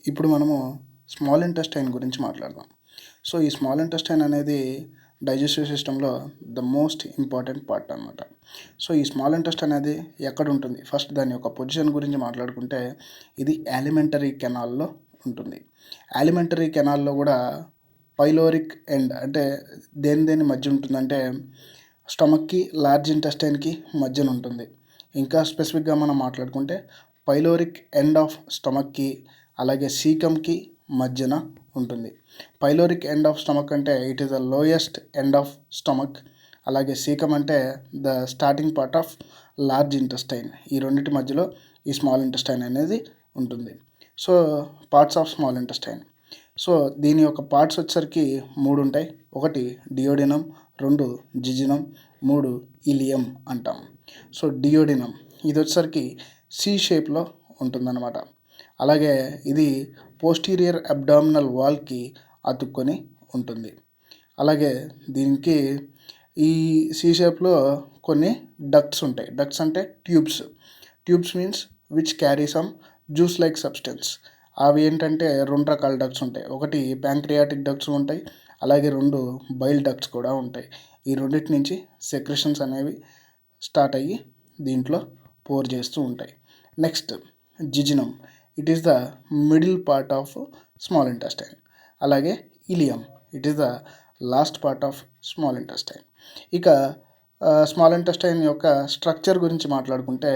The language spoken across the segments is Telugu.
ఇప్పుడు మనము స్మాల్ ఇంటెస్టైన్ గురించి మాట్లాడదాం. సో, ఈ స్మాల్ ఇంటెస్టైన్ అనేది డైజెస్టివ్ సిస్టమ్‌లో ద మోస్ట్ ఇంపార్టెంట్ పార్ట్ అనమాట. సో, ఈ స్మాల్ ఇంటెస్టైన్ అనేది ఎక్కడుంటుంది? ఫస్ట్ దాని యొక్క పొజిషన్ గురించి మాట్లాడుకుంటే, ఇది యాలిమెంటరీ కెనాల్‌లో ఉంటుంది. యాలిమెంటరీ కెనాల్‌లో గూడా పైలోరిక్ ఎండ్ అంటే దేని మధ్య ఉంటుందంటే, స్టమక్‌కి, లార్జ్ ఇంటెస్టైన్‌కి మధ్యన ఉంటుంది. ఇంకా స్పెసిఫిక్‌గా మనం మాట్లాడుకుంటే, పైలోరిక్ ఎండ్ ఆఫ్ స్టమక్‌కి అలాగే సీకమ్‌కి మధ్యన ఉంటుంది. పైలోరిక్ ఎండ్ ఆఫ్ స్టమక్ అంటే it is the lowest end of stomach. అలాగే సీకమ్ అంటే the starting part of large intestine. ఈ రెండిటి మధ్యలో ఈ స్మాల్ ఇంటెస్టైన్ అనేది ఉంటుంది. So, parts of small intestine. So, దీని యొక్క పార్ట్స్ వచ్చేసరికి 3 ఉంటాయి. 1 డియోడినం, 2 జిజినం, 3 ఇలియం అంటాం. సో, డియోడినం ఇది వచ్చేసరికి సి షేప్‌లో ఉంటుందన్నమాట. అలాగే ఇది పోస్టీరియర్ అబ్డామినల్ వాల్‌కి అతుక్కొని ఉంటుంది. అలాగే దీనికి ఈ సి షేప్‌లో కొన్ని డక్ట్స్ ఉంటాయి. డక్ట్స్ అంటే tubes. Tubes means which carry some juice like substance. అవి ఏంటంటే 2 రకాల డక్ట్స్ ఉంటాయి. ఒకటి ప్యాంక్రియాటిక్ డక్ట్స్ ఉంటాయి. అలాగే 2 బైల్ డక్ట్స్ కూడా ఉంటాయి. ఈ రెండిటి నుంచి సెక్రెషన్స్ అనేవి స్టార్ట్ అయ్యి దీంట్లో పోర్ చేస్తూ ఉంటాయి. Next jejunum. It is the middle part of small intestine. అలాగే ileum. It is the last part of small intestine. ఇక స్మాల్ ఇంటెస్టైన్ యొక్క స్ట్రక్చర్ గురించి మాట్లాడుకుంటే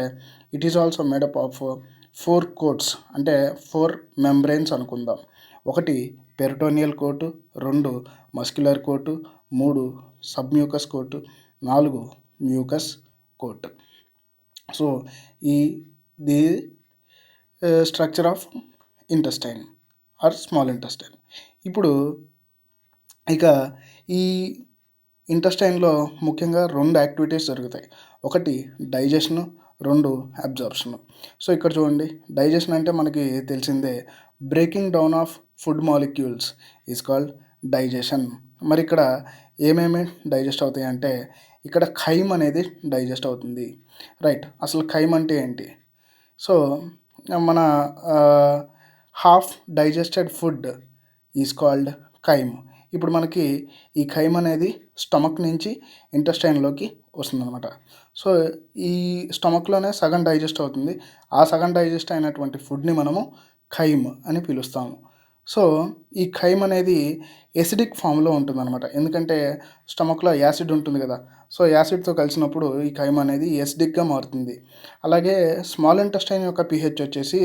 it is also made up of 4 coats అంటే 4 మెంబ్రెయిన్స్ అనుకుందాం. 1 peritoneal coat, 2 muscular coat, 3 submucous coat, 4 mucous coat. So, ఈ the structure of intestine or small intestine. ఇప్పుడు ఇక ఈ ఇంటెస్టైన్‌లో ముఖ్యంగా 2 యాక్టివిటీస్ జరుగుతాయి. 1 డైజెషను, 2 అబ్జార్ప్షను. సో, ఇక్కడ చూడండి డైజెషన్ అంటే మనకి తెలిసిందే. Breaking down of food molecules is called digestion. మరి ఇక్కడ ఏమేమి డైజెస్ట్ అవుతాయి అంటే ఇక్కడ ఖైమ్ అనేది డైజెస్ట్ అవుతుంది. రైట్. అసలు ఖైమ్ అంటే ఏంటి? సో, మన half digested food is called ఖైమ్. ఇప్పుడు మనకి ఈ ఖైమ్ అనేది స్టమక్ నుంచి ఇంటెస్టైన్‌లోకి వస్తుందనమాట. సో, ఈ స్టమక్‌లోనే సగం డైజెస్ట్ అవుతుంది. ఆ సగం డైజెస్ట్ అయినటువంటి ఫుడ్‌ని మనము ఖైమ్ అని పిలుస్తాము. సో, ఈ ఖైమ్ అనేది ఎసిడిక్ ఫామ్‌లో ఉంటుందన్నమాట. ఎందుకంటే స్టమక్‌లో యాసిడ్ ఉంటుంది కదా! సో, యాసిడ్‌తో కలిసినప్పుడు ఈ ఖైమ్ అనేది ఎసిడిక్‌గా మారుతుంది. అలాగే స్మాల్ ఇంటెస్టైన్ యొక్క పీహెచ్ వచ్చేసి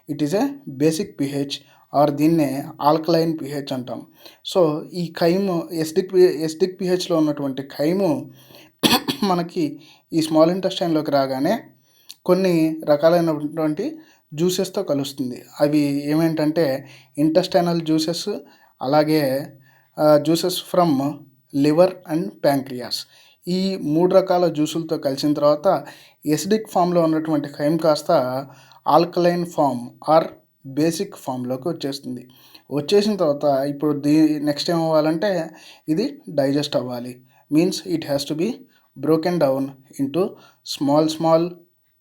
it is a basic pH or దీన్నే ఆల్కలైన్ పీహెచ్ అంటాం. సో, ఈ ఖైమ్ ఎసిడిక్ పీహెచ్‌లో ఉన్నటువంటి ఖైము మనకి ఈ స్మాల్ ఇంటెస్టైన్‌లోకి రాగానే కొన్ని రకాలైనటువంటి జ్యూసెస్‌తో కలుస్తుంది. అవి ఏమేంటంటే ఇంటెస్టైనల్ జ్యూసెస్, అలాగే juices from liver and pancreas. ఈ 3 రకాల జ్యూసులతో కలిసిన తర్వాత ఎసిడిక్ ఫామ్‌లో ఉన్నటువంటి ఖైమ్ కాస్త ఆల్కలైన్ ఫామ్ ఆర్ బేసిక్ ఫామ్‌లోకి వచ్చేస్తుంది. వచ్చేసిన తర్వాత ఇప్పుడు నెక్స్ట్ ఏమవ్వాలంటే ఇది డైజెస్ట్ అవ్వాలి. Means it has to be broken down into small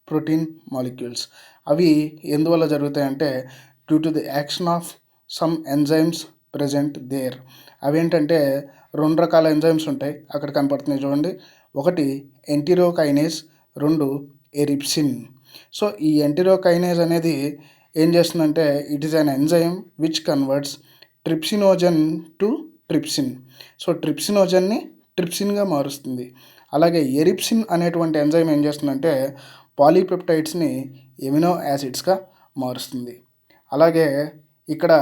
protein molecules. అవి ఎందువల్ల జరుగుతాయంటే due to the action of some enzymes present there. అవేంటంటే 2 రకాల ఎంజైమ్స్ ఉంటాయి. అక్కడ కనపడుతున్నాయి చూడండి. 1 ఎంటిరోకైనేస్, 2 ఎరిప్సిన్. సో, ఈ ఎంటిరోకైనేస్ అనేది ఏం చేస్తుందంటే it is an enzyme which converts trypsinogen to trypsin. So, ట్రిప్సినోజన్ని ట్రిప్సిన్‌గా మారుస్తుంది. అలాగే ఎరిప్సిన్ అనేటువంటి ఎంజైమ్ ఏం చేస్తుందంటే పాలీపెప్టైడ్స్‌ని ఎమినో యాసిడ్స్‌గా మారుస్తుంది. అలాగే ఇక్కడ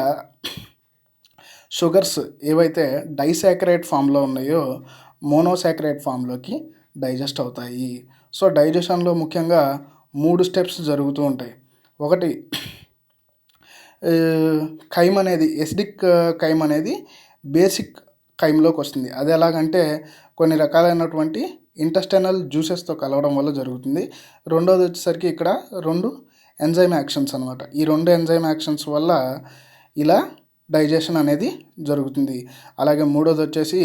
షుగర్స్ ఏవైతే డైసాకరైడ్ ఫామ్‌లో ఉన్నాయో మోనోసాకరైడ్ ఫామ్‌లోకి డైజెస్ట్ అవుతాయి. సో, డైజెషన్‌లో ముఖ్యంగా 3 స్టెప్స్ జరుగుతూ ఉంటాయి. 1 ఖైమ్ అనేది ఎసిడిక్ ఖైమ్ అనేది బేసిక్ ఖైమ్‌లోకి వస్తుంది. అది ఎలాగంటే కొన్ని రకాలైనటువంటి ఇంటెస్టైనల్ జ్యూసెస్‌తో కలవడం వల్ల జరుగుతుంది. రెండోది వచ్చేసరికి ఇక్కడ 2 ఎంజైమ్ యాక్షన్స్ అనమాట. ఈ 2 ఎంజైమ్ యాక్షన్స్ వల్ల ఇలా డైజెషన్ అనేది జరుగుతుంది. అలాగే మూడోది వచ్చేసి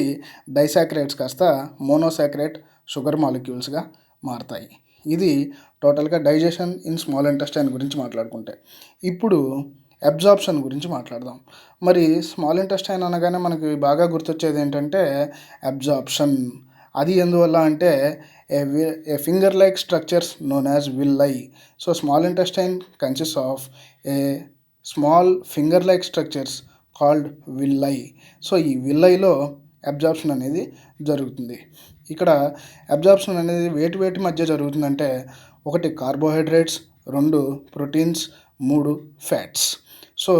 డైసాకరైడ్స్ కాస్త మోనోసాకరైడ్ షుగర్ మాలిక్యూల్స్‌గా మారతాయి. ఇది టోటల్‌గా డైజెషన్ ఇన్ స్మాల్ ఇంటెస్టైన్ గురించి మాట్లాడుకుంటే. ఇప్పుడు అబ్జార్ప్షన్ గురించి మాట్లాడదాం. మరి స్మాల్ ఇంటెస్టైన్ అనగానే మనకి బాగా గుర్తొచ్చేది ఏంటంటే అబ్జార్ప్షన్. అది ఎందువల్ల అంటే a finger like structures known as villi. So small intestine consist of a small finger like structures called villi. So ఈ విల్లైలో అబ్జార్ప్షన్ అనేది జరుగుతుంది. ఇక్కడ అబ్జార్ప్షన్ అనేది వేటి వేటి మధ్య జరుగుతుందంటే 1 కార్బోహైడ్రేట్స్, 2 ప్రోటీన్స్, 3 ఫ్యాట్స్. సో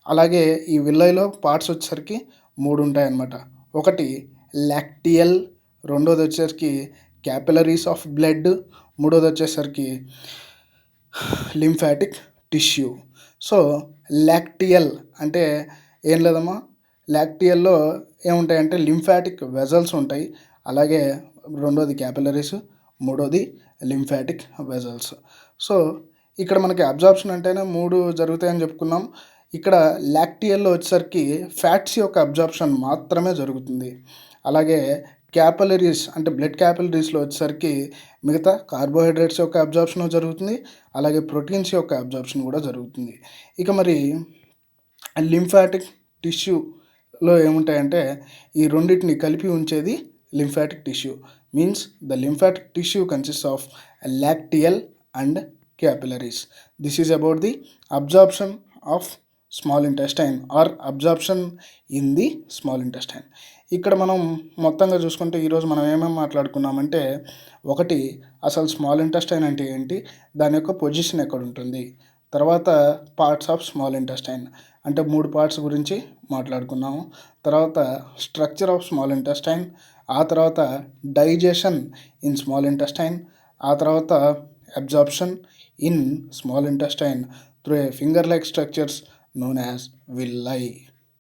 అలాగే ఈ విల్లైలో పార్ట్స్ వచ్చేసరికి 3 ఉంటాయన్నమాట. ఒకటి లాక్టియల్, రెండోది వచ్చేసరికి క్యాపిలరీస్ ఆఫ్ బ్లడ్, మూడోది వచ్చేసరికి లింఫాటిక్ టిష్యూ. సో లాక్టియల్ అంటే ఏం లేదమ్మా, లాక్టియల్లో ఏముంటాయంటే లింఫాటిక్ వెజల్స్ ఉంటాయి. అలాగే రెండోది క్యాపిలరీస్, మూడోది లింఫాటిక్ వెజల్స్. సో ఇక్కడ మనకి అబ్జార్ప్షన్ అంటేనే 3 జరుగుతాయని చెప్పుకున్నాం. ఇక్కడ లాక్టియల్లో వచ్చేసరికి ఫ్యాట్స్ యొక్క అబ్జార్ప్షన్ మాత్రమే జరుగుతుంది. అలాగే క్యాపిలరీస్ అంటే బ్లడ్ క్యాపిలరీస్లో వచ్చేసరికి మిగతా కార్బోహైడ్రేట్స్ యొక్క అబ్జార్ప్షన్ జరుగుతుంది. అలాగే ప్రోటీన్స్ యొక్క అబ్జార్ప్షన్ కూడా జరుగుతుంది. ఇక మరి లింఫాటిక్ టిష్యూలో ఏముంటాయంటే ఈ రెండింటిని కలిపి ఉంచేది lymphatic tissue. Means the lymphatic tissue consist of lacteal and capillaries. This is about the absorption of small intestine or absorption in the small intestine. ఇక్కడ మనం మొత్తంగా చూసుకుంటే ఈరోజు మనం ఏమేమి మాట్లాడుకున్నామంటే, ఒకటి అసలు స్మాల్ ఇంటెస్టైన్ అంటే ఏంటి, దాని యొక్క పొజిషన్ ఎక్కడ ఉంటుంది, తర్వాత పార్ట్స్ ఆఫ్ స్మాల్ ఇంటెస్టైన్ అంటే 3 పార్ట్స్ గురించి మాట్లాడుకున్నాము, తర్వాత స్ట్రక్చర్ ఆఫ్ స్మాల్ ఇంటెస్టైన్, ఆ తర్వాత డైజెషన్ ఇన్ స్మాల్ ఇంటెస్టైన్, ఆ తర్వాత absorption in small intestine through a finger-like structures known as villi.